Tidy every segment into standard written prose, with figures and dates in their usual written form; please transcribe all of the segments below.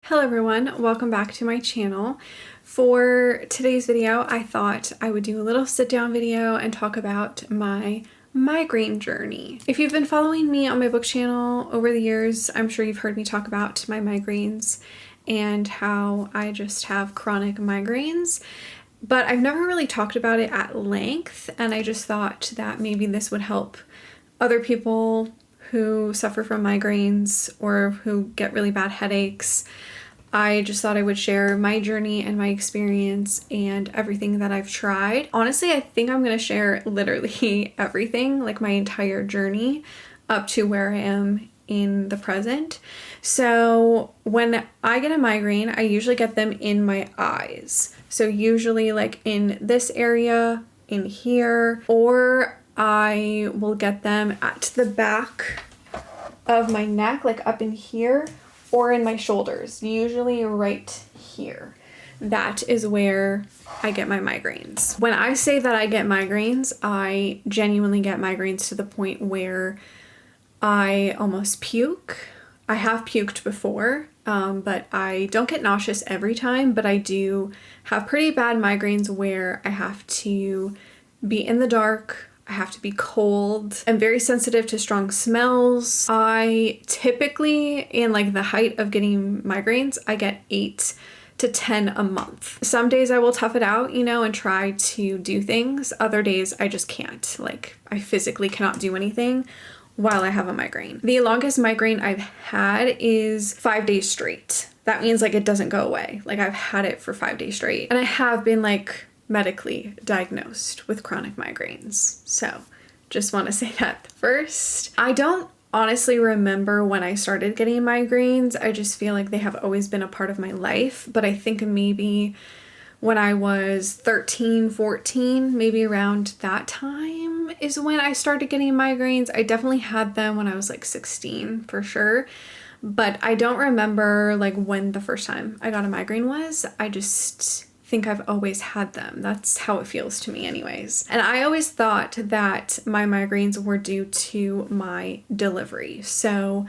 Hello everyone, welcome back to my channel. For today's video, I thought I would do a little sit down video and talk about my migraine journey. If you've been following me on my book channel over the years, I'm sure you've heard me talk about my migraines and how I just have chronic migraines, but I've never really talked about it at length, and I just thought that maybe this would help other people who suffer from migraines or who get really bad headaches. I just thought I would share my journey and my experience and everything that I've tried. Honestly, I think I'm going to share literally everything, like my entire journey up to where I am in the present. So when I get a migraine, I usually get them in my eyes. So usually like in this area, in here, or I will get them at the back of my neck, like up in here, or in my shoulders, usually right here. That is where I get my migraines. When I say that I get migraines, I genuinely get migraines to the point where I almost puke. I have puked before, but I don't get nauseous every time, but I do have pretty bad migraines where I have to be in the dark. I have to be cold. I'm very sensitive to strong smells. I typically, in like the height of getting migraines, I get 8 to 10 a month. Some days I will tough it out, and try to do things. Other days I just can't. Like, I physically cannot do anything while I have a migraine. The longest migraine I've had is 5 days straight. That means like it doesn't go away. Like, I've had it for 5 days straight. And I have been like medically diagnosed with chronic migraines. So just want to say that first. I don't honestly remember when I started getting migraines. I just feel like they have always been a part of my life, but I think maybe when I was 13, 14, maybe around that time is when I started getting migraines. I definitely had them when I was like 16 for sure, but I don't remember like when the first time I got a migraine was. I just think I've always had them. That's how it feels to me anyways. And I always thought that my migraines were due to my delivery. So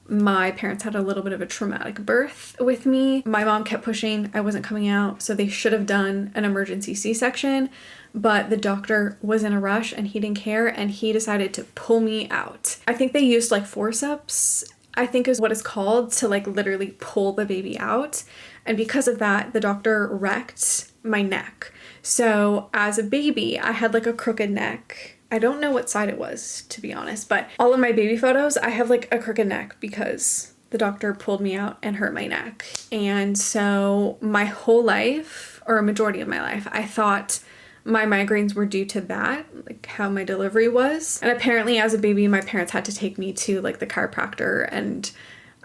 my parents had a little bit of a traumatic birth with me. My mom kept pushing, I wasn't coming out, so they should have done an emergency C-section, but the doctor was in a rush and he didn't care, and he decided to pull me out. I think they used like forceps, I think is what it's called, to like literally pull the baby out. And because of that, the doctor wrecked my neck. So as a baby, I had like a crooked neck. I don't know what side it was, to be honest, but all of my baby photos, I have like a crooked neck because the doctor pulled me out and hurt my neck. And so my whole life, or a majority of my life, I thought my migraines were due to that, like how my delivery was. And apparently as a baby, my parents had to take me to like the chiropractor and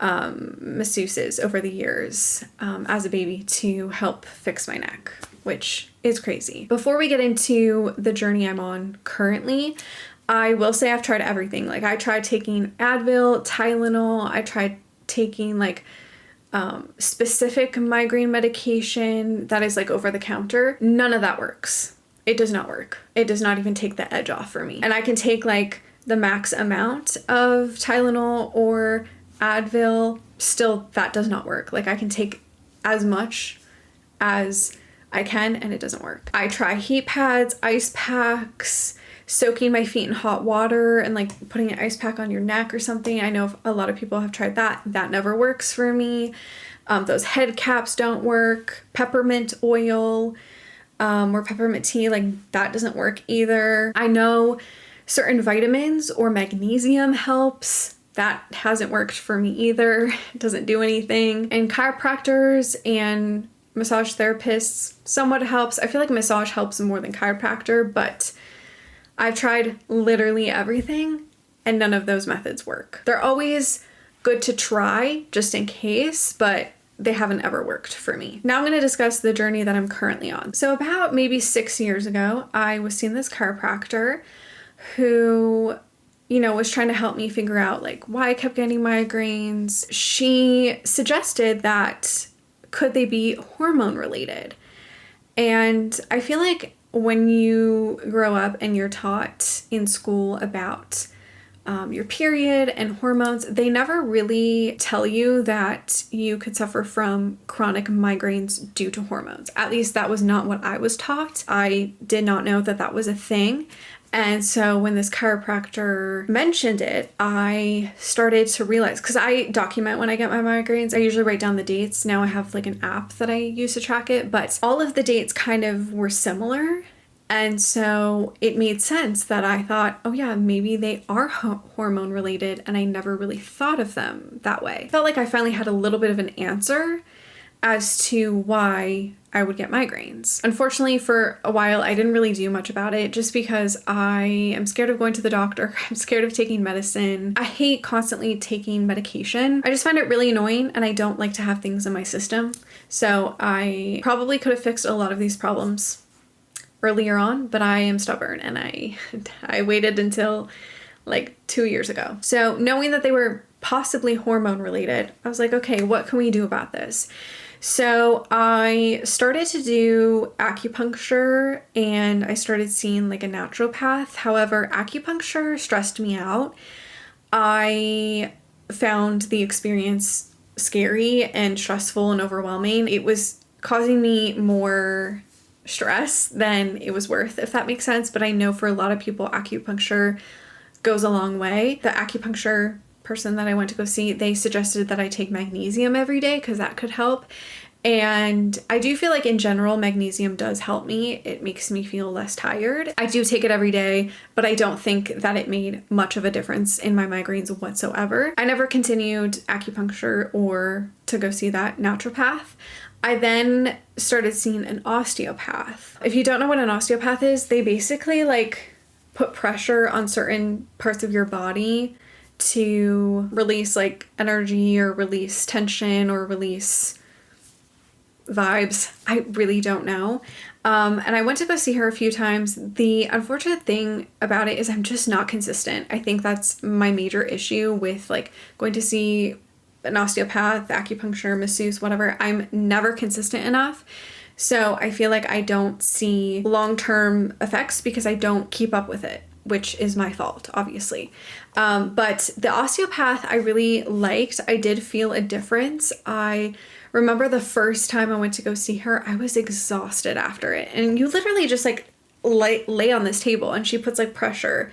masseuses over the years as a baby to help fix my neck, which is crazy. Before we get into the journey I'm on currently, I will say I've tried everything. Like, I tried taking Advil, Tylenol, I tried taking like specific migraine medication that is like over the counter. None of that works. It does not work. It does not even take the edge off for me. And I can take like the max amount of Tylenol or Advil, still that does not work. Like, I can take as much as I can and it doesn't work. I try heat pads, ice packs, soaking my feet in hot water and like putting an ice pack on your neck or something. I know a lot of people have tried that. That never works for me. Those head caps don't work. Peppermint oil or peppermint tea, like that doesn't work either. I know certain vitamins or magnesium helps. That hasn't worked for me either. It doesn't do anything. And chiropractors and massage therapists somewhat helps. I feel like massage helps more than chiropractor, but I've tried literally everything and none of those methods work. They're always good to try just in case, but they haven't ever worked for me. Now I'm going to discuss the journey that I'm currently on. So about maybe 6 years ago, I was seeing this chiropractor who was trying to help me figure out like why I kept getting migraines. She suggested that could they be hormone related? And I feel like when you grow up and you're taught in school about your period and hormones, they never really tell you that you could suffer from chronic migraines due to hormones. At least that was not what I was taught. I did not know that that was a thing. And so when this chiropractor mentioned it, I started to realize, because I document when I get my migraines, I usually write down the dates. Now I have like an app that I use to track it, but all of the dates kind of were similar. And so it made sense that I thought, oh yeah, maybe they are hormone related, and I never really thought of them that way. I felt like I finally had a little bit of an answer as to why I would get migraines. Unfortunately, for a while, I didn't really do much about it just because I am scared of going to the doctor. I'm scared of taking medicine. I hate constantly taking medication. I just find it really annoying, and I don't like to have things in my system. So I probably could have fixed a lot of these problems earlier on, but I am stubborn, and I waited until like 2 years ago. So knowing that they were possibly hormone related, I was like, okay, what can we do about this? So I started to do acupuncture, and I started seeing like a naturopath. However, acupuncture stressed me out. I found the experience scary and stressful and overwhelming. It was causing me more stress than it was worth, if that makes sense. But I know for a lot of people, acupuncture goes a long way. The acupuncture person that I went to go see, they suggested that I take magnesium every day because that could help. And I do feel like in general, magnesium does help me. It makes me feel less tired. I do take it every day, but I don't think that it made much of a difference in my migraines whatsoever. I never continued acupuncture or to go see that naturopath. I then started seeing an osteopath. If you don't know what an osteopath is, they basically like put pressure on certain parts of your body to release like energy or release tension or release vibes. I really don't know. And I went to go see her a few times. The unfortunate thing about it is I'm just not consistent. I think that's my major issue with like going to see an osteopath, acupuncture, masseuse, whatever. I'm never consistent enough. So I feel like I don't see long-term effects because I don't keep up with it, which is my fault, obviously. But the osteopath I really liked. I did feel a difference. I remember the first time I went to go see her, I was exhausted after it. And you literally just like lay on this table, and she puts like pressure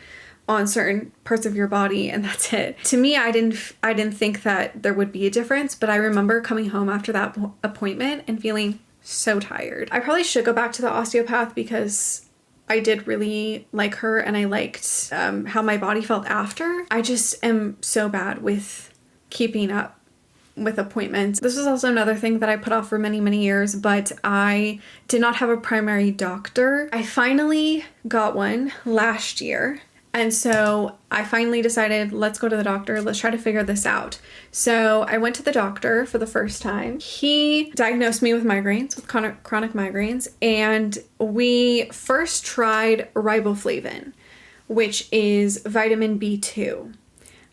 on certain parts of your body, and that's it. To me, I didn't think that there would be a difference, but I remember coming home after that appointment and feeling so tired. I probably should go back to the osteopath because I did really like her, and I liked how my body felt after. I just am so bad with keeping up with appointments. This was also another thing that I put off for many, many years, but I did not have a primary doctor. I finally got one last year. And so I finally decided, let's go to the doctor. Let's try to figure this out. So I went to the doctor for the first time. He diagnosed me with migraines, with chronic migraines. And we first tried riboflavin, which is vitamin B2.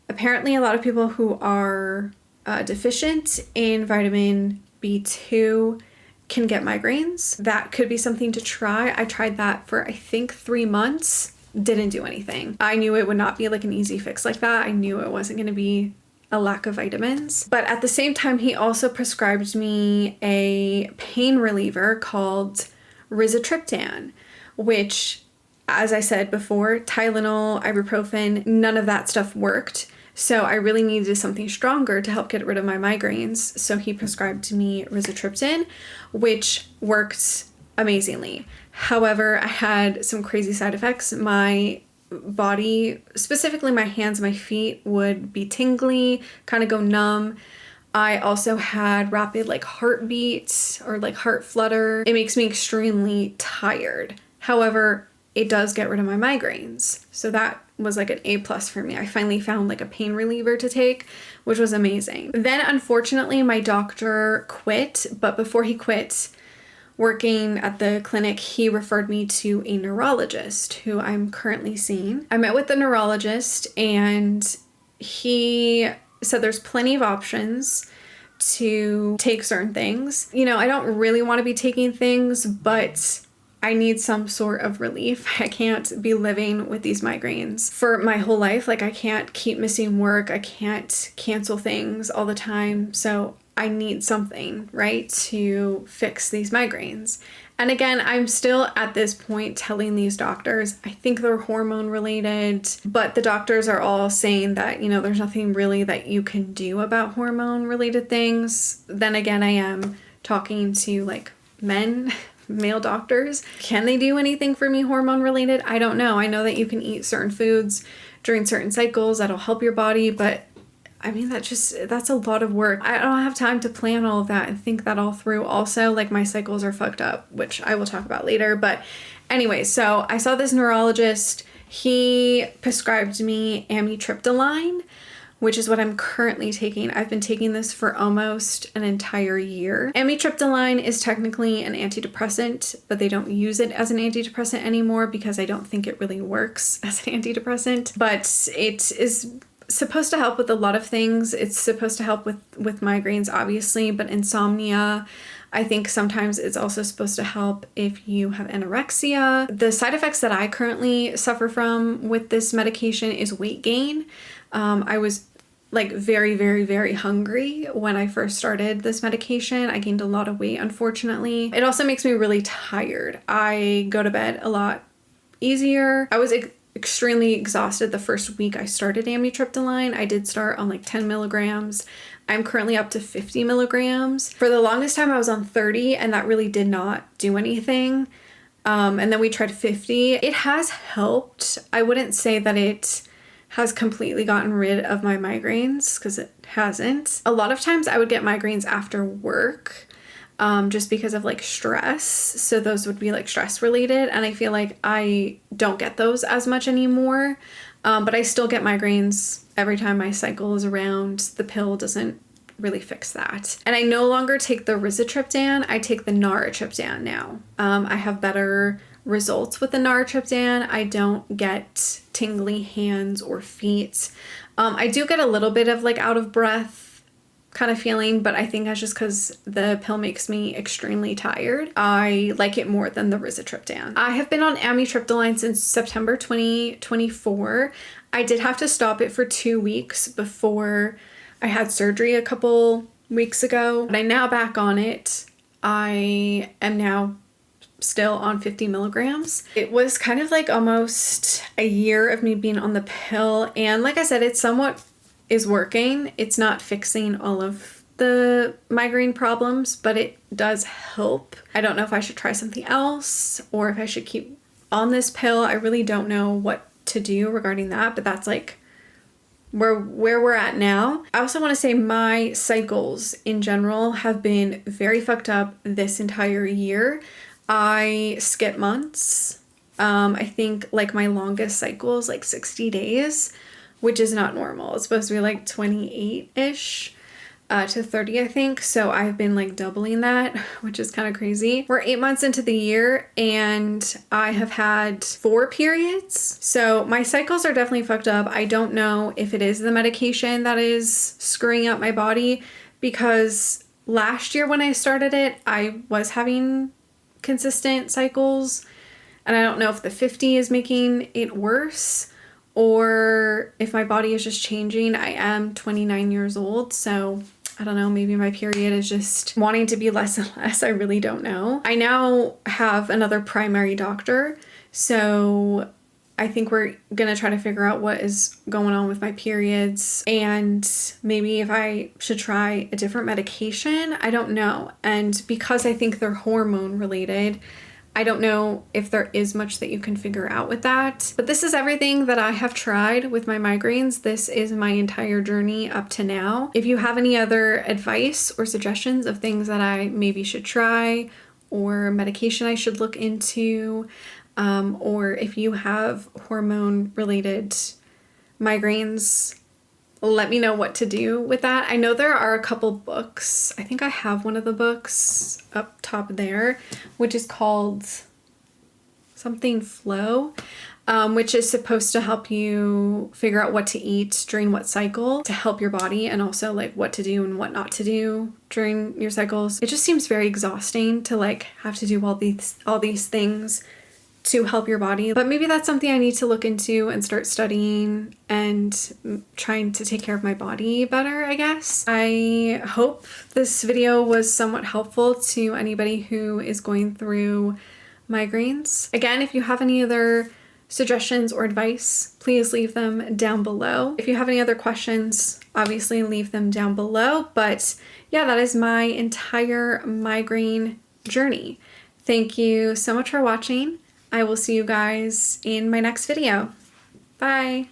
Apparently, a lot of people who are deficient in vitamin B2 can get migraines. That could be something to try. I tried that for, I think, 3 months. Didn't do anything. I knew it would not be like an easy fix like that. I knew it wasn't going to be a lack of vitamins. But at the same time, he also prescribed me a pain reliever called rizatriptan, which, as I said before, Tylenol, ibuprofen, none of that stuff worked. So I really needed something stronger to help get rid of my migraines. So he prescribed me rizatriptan, which worked amazingly. However, I had some crazy side effects. My body, specifically my hands, my feet, would be tingly, kind of go numb. I also had rapid like heartbeats or like heart flutter. It makes me extremely tired. However, it does get rid of my migraines. So that was like an A+ for me. I finally found like a pain reliever to take, which was amazing. Then unfortunately my doctor quit, but before he quit, working at the clinic, he referred me to a neurologist who I'm currently seeing. I met with the neurologist, and he said there's plenty of options to take certain things. You know, I don't really want to be taking things, but I need some sort of relief. I can't be living with these migraines for my whole life. Like I can't keep missing work. I can't cancel things all the time. So I need something, right, to fix these migraines. And again, I'm still at this point telling these doctors, I think they're hormone related, but the doctors are all saying that, you know, there's nothing really that you can do about hormone related things. Then again, I am talking to like male doctors. Can they do anything for me hormone related? I don't know. I know that you can eat certain foods during certain cycles that'll help your body, but I mean, that's a lot of work. I don't have time to plan all of that and think that all through. Also, like my cycles are fucked up, which I will talk about later. But anyway, so I saw this neurologist. He prescribed me amitriptyline, which is what I'm currently taking. I've been taking this for almost an entire year. Amitriptyline is technically an antidepressant, but they don't use it as an antidepressant anymore because I don't think it really works as an antidepressant. But it is supposed to help with a lot of things. It's supposed to help with migraines, obviously, but insomnia. I think sometimes it's also supposed to help if you have anorexia. The side effects that I currently suffer from with this medication is weight gain. I was like very, very, very hungry when I first started this medication. I gained a lot of weight, unfortunately. It also makes me really tired. I go to bed a lot easier. I was extremely exhausted the first week I started amitriptyline. I did start on like 10 milligrams. I'm currently up to 50 milligrams. For the longest time I was on 30 and that really did not do anything. And then we tried 50. It has helped. I wouldn't say that it has completely gotten rid of my migraines because it hasn't. A lot of times I would get migraines after work. Just because of like stress. So those would be like stress related. And I feel like I don't get those as much anymore. But I still get migraines every time my cycle is around. The pill doesn't really fix that. And I no longer take the rizatriptan. I take the naratriptan now. I have better results with the naratriptan. I don't get tingly hands or feet. I do get a little bit of like out of breath kind of feeling, but I think that's just because the pill makes me extremely tired. I like it more than the rizatriptan. I have been on amitriptyline since September 2024. I did have to stop it for 2 weeks before I had surgery a couple weeks ago, but I'm now back on it. I am now still on 50 milligrams. It was kind of like almost a year of me being on the pill, and like I said, it's somewhat is working. It's not fixing all of the migraine problems, but it does help. I don't know if I should try something else or if I should keep on this pill. I really don't know what to do regarding that, but that's like where we're at now. I also want to say my cycles in general have been very fucked up this entire year. I skip months. I think like my longest cycle is like 60 days. Which is not normal. It's supposed to be like 28-ish to 30, I think. So I've been like doubling that, which is kind of crazy. We're 8 months into the year and I have had 4 periods. So my cycles are definitely fucked up. I don't know if it is the medication that is screwing up my body because last year when I started it, I was having consistent cycles. And I don't know if the 50 is making it worse, or if my body is just changing. I am 29 years old, so I don't know, maybe my period is just wanting to be less and less. I really don't know. I now have another primary doctor, so I think we're gonna try to figure out what is going on with my periods and maybe if I should try a different medication. I don't know. And because I think they're hormone related, I don't know if there is much that you can figure out with that. But this is everything that I have tried with my migraines. This is my entire journey up to now. If you have any other advice or suggestions of things that I maybe should try or medication I should look into, or if you have hormone related migraines, let me know what to do with that. I know there are a couple books. I think I have one of the books up top there, which is called something Flow. which is supposed to help you figure out what to eat during what cycle to help your body, and also like what to do and what not to do during your cycles. It just seems very exhausting to like have to do all these things to help your body. But maybe that's something I need to look into and start studying and trying to take care of my body better, I guess. I hope this video was somewhat helpful to anybody who is going through migraines. Again, if you have any other suggestions or advice, please leave them down below. If you have any other questions, obviously leave them down below. But yeah, that is my entire migraine journey. Thank you so much for watching. I will see you guys in my next video. Bye.